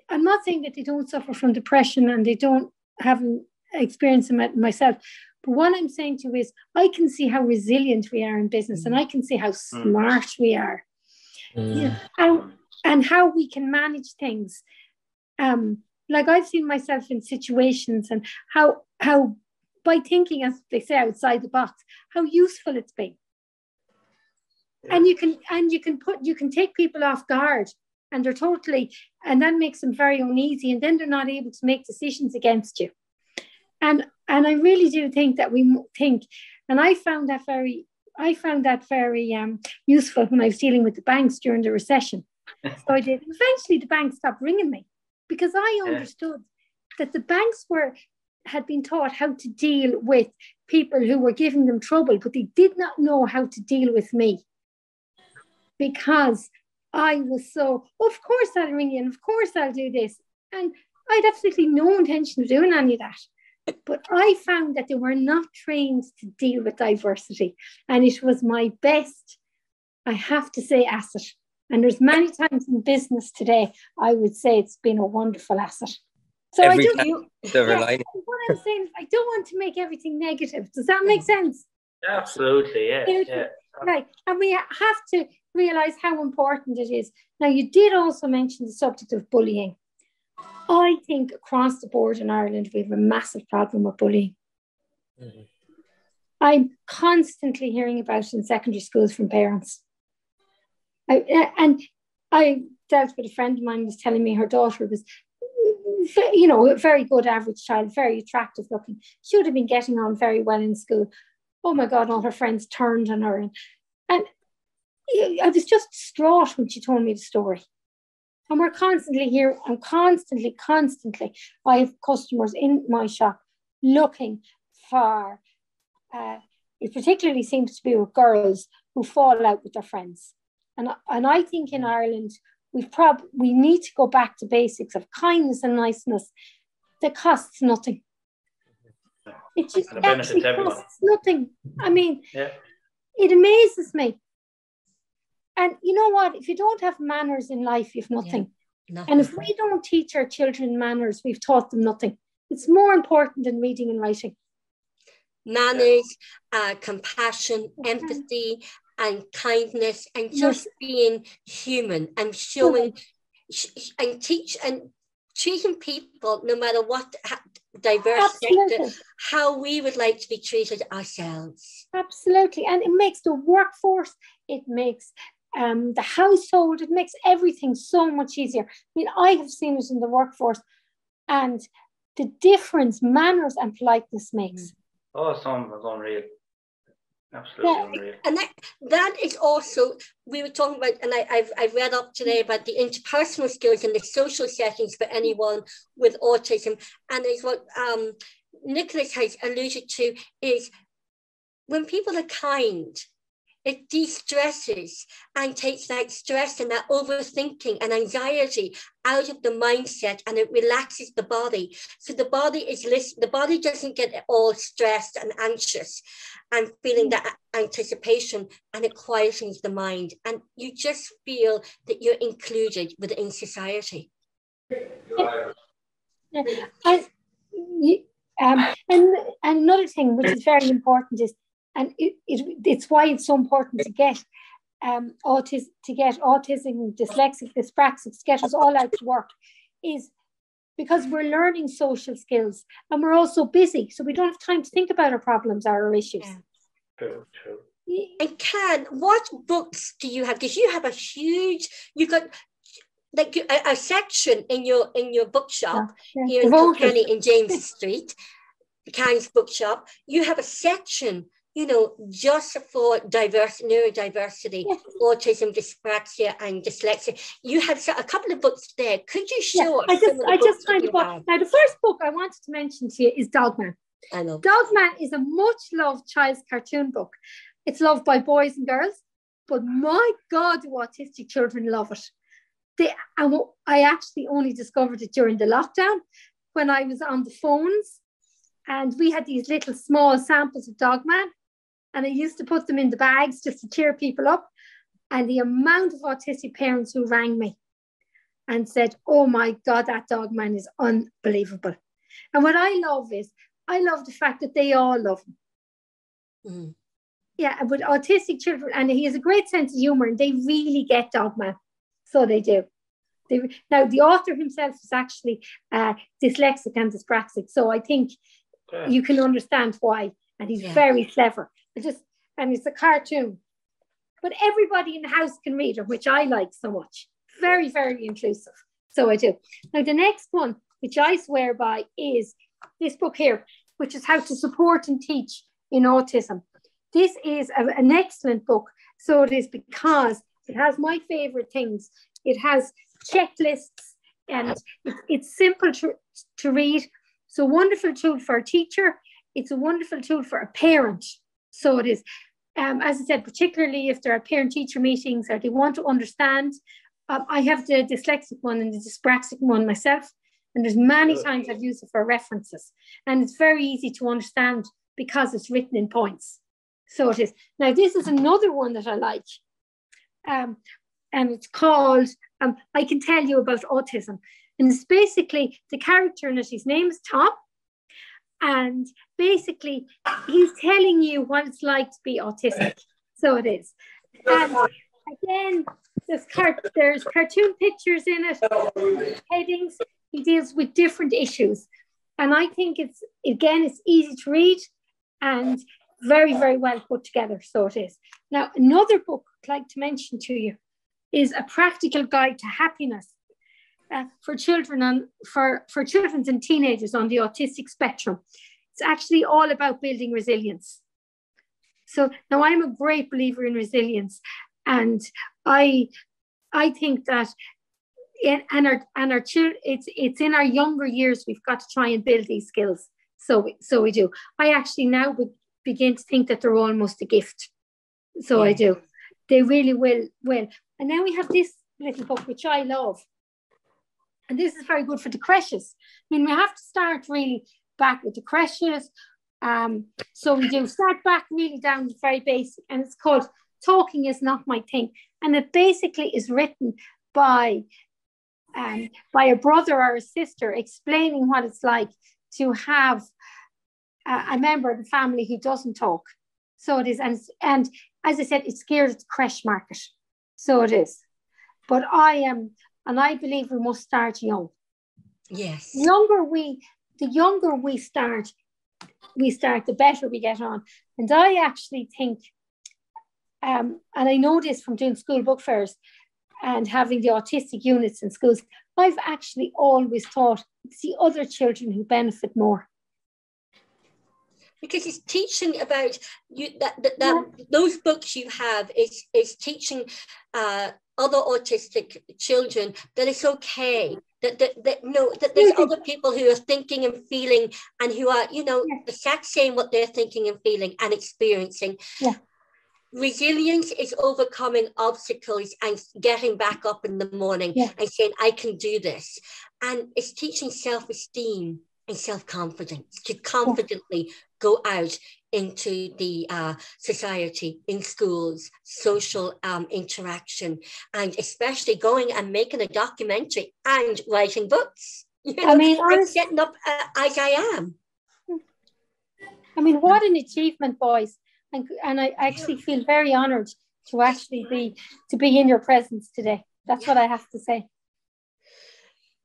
I'm not saying that they don't suffer from depression and they don't have experience it myself, but what I'm saying to you is I can see how resilient we are in business and I can see how smart we are. Yeah, and how we can manage things. Like, I've seen myself in situations and how by thinking, as they say, outside the box, how useful it's been. And you can take people off guard, and and that makes them very uneasy, and then they're not able to make decisions against you. And I really do think that we think, and I found that very useful when I was dealing with the banks during the recession. So I did. Eventually, the banks stopped ringing me because I understood that the banks had been taught how to deal with people who were giving them trouble, but they did not know how to deal with me, because I was so, of course I'll ring you, and of course I'll do this. And I had absolutely no intention of doing any of that. But I found that they were not trained to deal with diversity. And it was my best, I have to say, asset. And there's many times in business today, I would say it's been a wonderful asset. So what I'm saying is, I don't want to make everything negative. Does that make sense? Absolutely, yeah. Right. And we have to realise how important it is. Now, you did also mention the subject of bullying. I think across the board in Ireland, we have a massive problem with bullying. Mm-hmm. I'm constantly hearing about it in secondary schools from parents. I dealt with a friend of mine who was telling me her daughter was, a very good average child, very attractive looking. She would have been getting on very well in school. Oh my God, all her friends turned on her. And I was just distraught when she told me the story. And we're constantly here, and constantly, I have customers in my shop looking for, it particularly seems to be with girls who fall out with their friends. And I think in Ireland, we need to go back to basics of kindness and niceness that costs nothing. It just actually costs nothing. I mean, it amazes me. And you know what? If you don't have manners in life, you have nothing. Yeah, and if we don't teach our children manners, we've taught them nothing. It's more important than reading and writing. Manners, compassion, empathy, and kindness, and just being human, and showing and treating people, no matter what diverse sector, how we would like to be treated ourselves. Absolutely. And it makes the workforce, it makes the household, it makes everything so much easier. I mean, I have seen it in the workforce, and the difference manners and politeness makes. Oh, some is unreal. Absolutely unreal. And that is also, we were talking about, and I've read up today about the interpersonal skills and the social settings for anyone with autism. And it's what Nicholas has alluded to, is when people are kind, it de-stresses and takes that stress and that overthinking and anxiety out of the mindset, and it relaxes the body. So the body doesn't get all stressed and anxious and feeling that anticipation, and it quietens the mind. And you just feel that you're included within society. And another thing which is very important is, and it's why it's so important to get autism, dyslexic, dyspraxic, to get us all out to work, is because we're learning social skills, and we're also busy, so we don't have time to think about our problems or our issues. True. And Can, what books do you have? Because you have you've got like a section in your bookshop here in Kilkenny in James Street, Can's bookshop. You have a section, just for neurodiversity, autism, dyspraxia, and dyslexia. You have a couple of books there. Could you show us some of the books that you have? Now, the first book I wanted to mention to you is Dogman. I know. Dogman is a much-loved child's cartoon book. It's loved by boys and girls, but my God, do autistic children love it. I actually only discovered it during the lockdown when I was on the phones, and we had these little small samples of Dogman, and I used to put them in the bags just to cheer people up. And the amount of autistic parents who rang me and said, oh my God, that Dogman is unbelievable. And what I love the fact that they all love him. Mm. Yeah, but autistic children, and he has a great sense of humor, and they really get Dogman. So they do. Now, the author himself is actually dyslexic and dyspraxic. So I think you can understand why. And he's very clever. And it's a cartoon. But everybody in the house can read it, which I like so much. Very, very inclusive. So I do. Now, the next one, which I swear by, is this book here. which is How to Support and Teach in Autism. This is an excellent book. So it is, because it has my favorite things. It has checklists, and it's simple to read. It's a wonderful tool for a teacher. It's a wonderful tool for a parent. So it is, as I said, particularly if there are parent-teacher meetings or they want to understand. I have the dyslexic one and the dyspraxic one myself, and there's many times I've used it for references. And it's very easy to understand because it's written in points. So it is. Now, this is another one that I like. And it's called I Can Tell You About Autism. And it's basically the character in it, his name is Tom. And basically, he's telling you what it's like to be autistic. So it is. And again, there's cartoon pictures in it, headings. He deals with different issues. And I think it's easy to read and very, very well put together. So it is. Now, another book I'd like to mention to you is A Practical Guide to Happiness for children and teenagers on the autistic spectrum. It's actually all about building resilience. So now I'm a great believer in resilience, and I think that our children, it's in our younger years we've got to try and build these skills. So we do. I actually now begin to think that they're almost a gift. So I do. They really will. And then we have this little book which I love. And this is very good for the creches. I mean, we have to start really back with the creches. So we do start back really down to very basic. And it's called Talking Is Not My Thing. And it basically is written by a brother or a sister explaining what it's like to have a member of the family who doesn't talk. So it is. And as I said, it's geared at the creche market. So it is. But I believe we must start young. Yes. The younger we start, the better we get on. And I actually think, and I know this from doing school book fairs and having the autistic units in schools, I've actually always thought it's the other children who benefit more. Because it's teaching about you those books you have is teaching other autistic children that it's okay, that there's other people who are thinking and feeling and who are, exact saying what they're thinking and feeling and experiencing. Yeah. Resilience is overcoming obstacles and getting back up in the morning and saying, I can do this. And it's teaching self-esteem and self-confidence to confidently go out into the society, in schools, social interaction, and especially going and making a documentary and writing books. I'm setting up as I am. I mean, what an achievement, boys. And I actually feel very honoured to actually be in your presence today. That's what I have to say.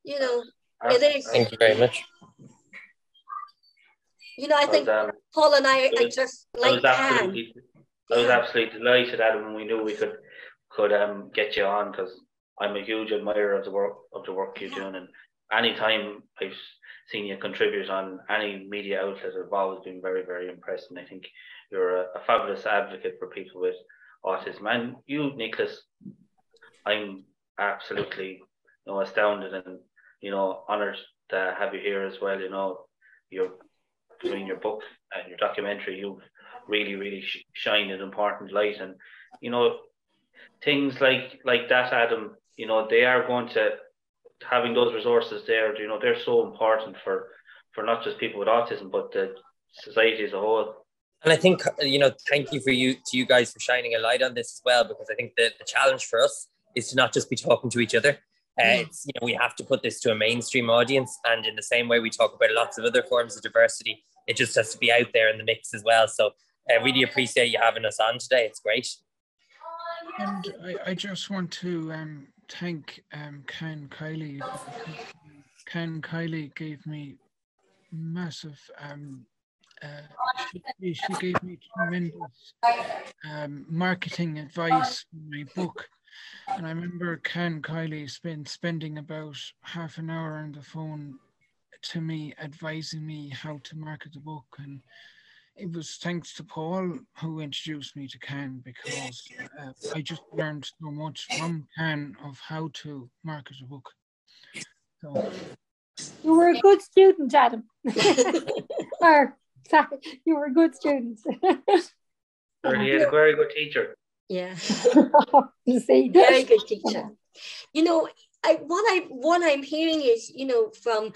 It is. Thank you very much. I think Paul and I are just like I was absolutely delighted, Adam, when we knew we could get you on, because I'm a huge admirer of the work you're doing, and anytime I've seen you contribute on any media outlet, I've always been very, very impressed, and I think you're a fabulous advocate for people with autism. And you, Nicholas, I'm absolutely astounded and honoured to have you here as well. You're doing your book and your documentary, you've really, really shined an important light, and things like that, Adam, they are going to, having those resources there, they're so important for not just people with autism, but the society as a whole. And I think, thank you to you guys for shining a light on this as well, because I think the challenge for us is to not just be talking to each other. It's, we have to put this to a mainstream audience, and in the same way we talk about lots of other forms of diversity, it just has to be out there in the mix as well. So I really appreciate you having us on today. It's great. And I just want to thank Kiely. Kiely gave me massive, she gave me tremendous marketing advice in my book. And I remember Kiely spending about half an hour on the phone to me, advising me how to market the book. And it was thanks to Paul who introduced me to Can, because I just learned so much from Can of how to market a book. So you were a good student, Adam. Or sorry, you were a good student. He had a very good teacher. Yeah. See, Very good teacher. You know, what I'm hearing is, you know, from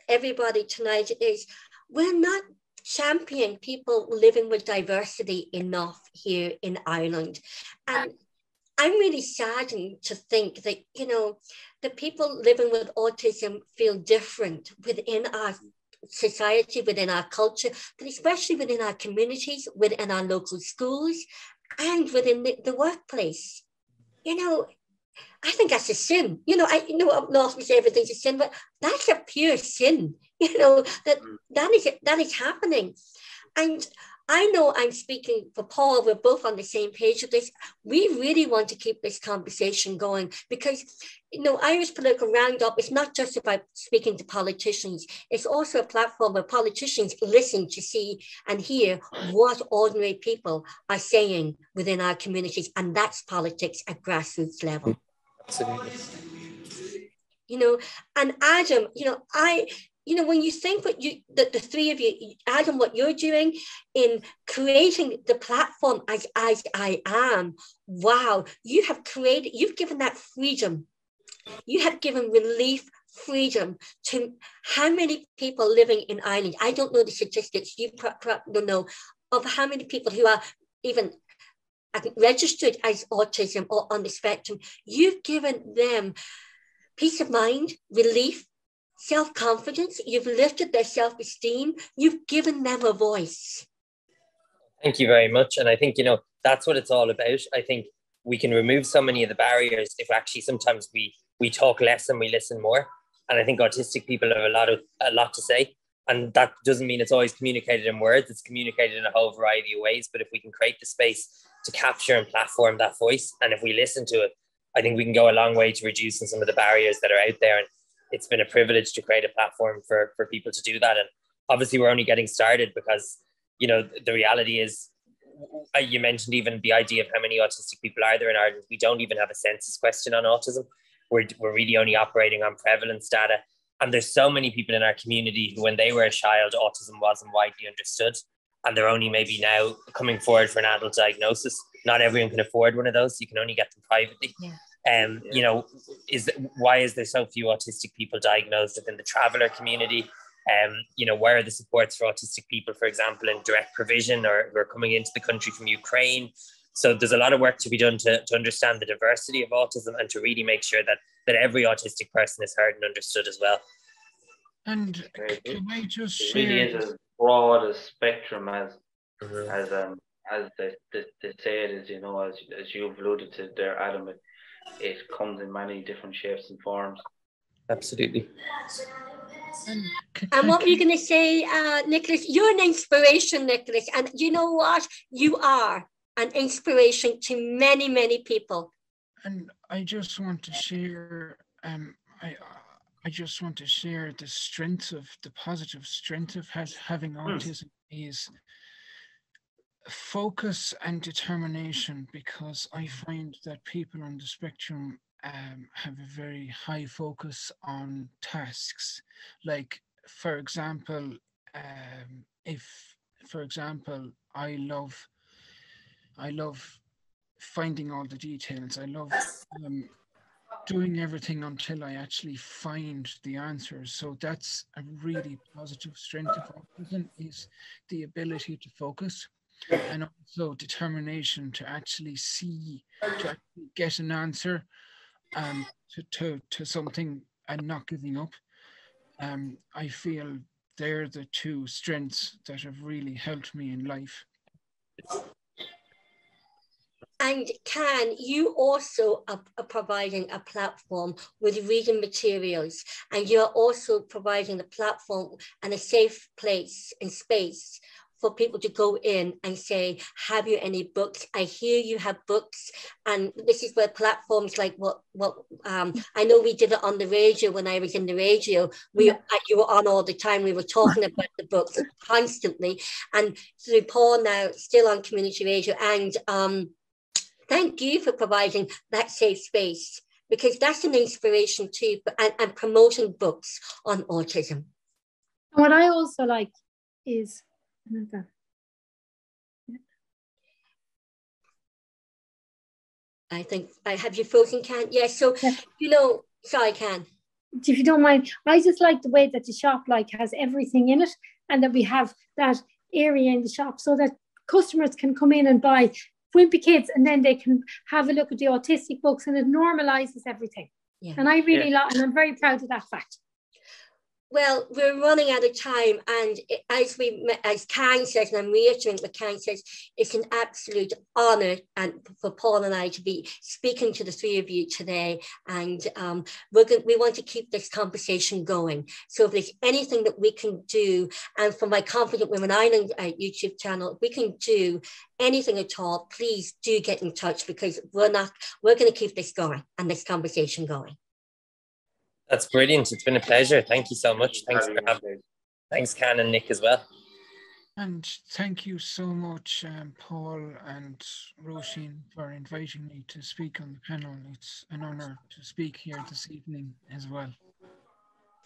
everybody tonight is we're not championing people living with diversity enough here in Ireland. And I'm really saddened to think that, you know, the people living with autism feel different within our society, within our culture, but especially within our communities, within our local schools, and within the workplace. You know, I think that's a sin. You know, I know up north we say everything's a sin, but that's a pure sin. You know, that is happening. And I know I'm speaking for Paul, we're both on the same page with this. We really want to keep this conversation going because, you know, Irish Political Roundup is not just about speaking to politicians. It's also a platform where politicians listen to see and hear what ordinary people are saying within our communities. And that's politics at grassroots level. Absolutely. You know, and Adam, you know, when you think what the three of you, Adam, what you're doing in creating the platform as I am, wow, you've given that freedom. You have given relief, freedom to how many people living in Ireland? I don't know the statistics, you don't know, of how many people who are even registered as autism or on the spectrum. You've given them peace of mind, relief, self-confidence. You've lifted their self-esteem. You've given them a voice. Thank you very much. And I think, you know, that's what it's all about. I think we can remove so many of the barriers if actually sometimes we talk less and we listen more. And I think autistic people have a lot to say. And that doesn't mean it's always communicated in words. It's communicated in a whole variety of ways. But if we can create the space to capture and platform that voice, and if we listen to it, I think we can go a long way to reducing some of the barriers that are out there. And it's been a privilege to create a platform for people to do that. And obviously we're only getting started because, you know, the reality is, you mentioned even the idea of how many autistic people are there in Ireland. We don't even have a census question on autism. We're really only operating on prevalence data. And there's so many people in our community who, when they were a child, autism wasn't widely understood. And they're only maybe now coming forward for an adult diagnosis. Not everyone can afford one of those. You can only get them privately. Yeah. You know, why is there so few autistic people diagnosed within the traveller community? You know, where are the supports for autistic people, for example, in direct provision or who are coming into the country from Ukraine? So there's a lot of work to be done to understand the diversity of autism and to really make sure that every autistic person is heard and understood as well. And can I just it share? really is as broad a spectrum as they say it is, you know, as you've alluded to there, Adam. It comes in many different shapes and forms. Absolutely. And what were you going to say, Nicholas? You're an inspiration, Nicholas. And you know what? You are an inspiration to many, many people. And I just want to share, I just want to share the positive strength of having autism is focus and determination, because I find that people on the spectrum have a very high focus on tasks. Like, for example, I love finding all the details. I love doing everything until I actually find the answers. So that's a really positive strength of autism, is the ability to focus. And also determination to actually get an answer to something and not giving up. I feel they're the two strengths that have really helped me in life. And Can, you also are providing a platform with reading materials, and you're also providing a platform and a safe place and space for people to go in and say, have you any books? I hear you have books. And this is where platforms like I know we did it on the radio when I was in the radio. You were on all the time. We were talking about the books constantly. And through Paul now, still on community radio. And thank you for providing that safe space, because that's an inspiration too, and promoting books on autism. What I also like is, I think I have you frozen, Can? Yes. So, sorry, Can. If you don't mind, I just like the way that the shop has everything in it, and that we have that area in the shop so that customers can come in and buy Wimpy Kids, and then they can have a look at the autistic books, and it normalizes everything. Yeah. And I really like, and I'm very proud of that fact. Well, we're running out of time, and as Can says, and I'm reiterating what Can says, it's an absolute honour and for Paul and I to be speaking to the three of you today, and we want to keep this conversation going. So if there's anything that we can do, and for my Confident Women Island YouTube channel, if we can do anything at all, please do get in touch, because we're going to keep this going and this conversation going. That's brilliant. It's been a pleasure. Thank you so much. Thanks, Can and Nick as well. And thank you so much, Paul and Roisin, for inviting me to speak on the panel. It's an honour to speak here this evening as well.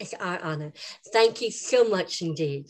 It's our honour. Thank you so much indeed.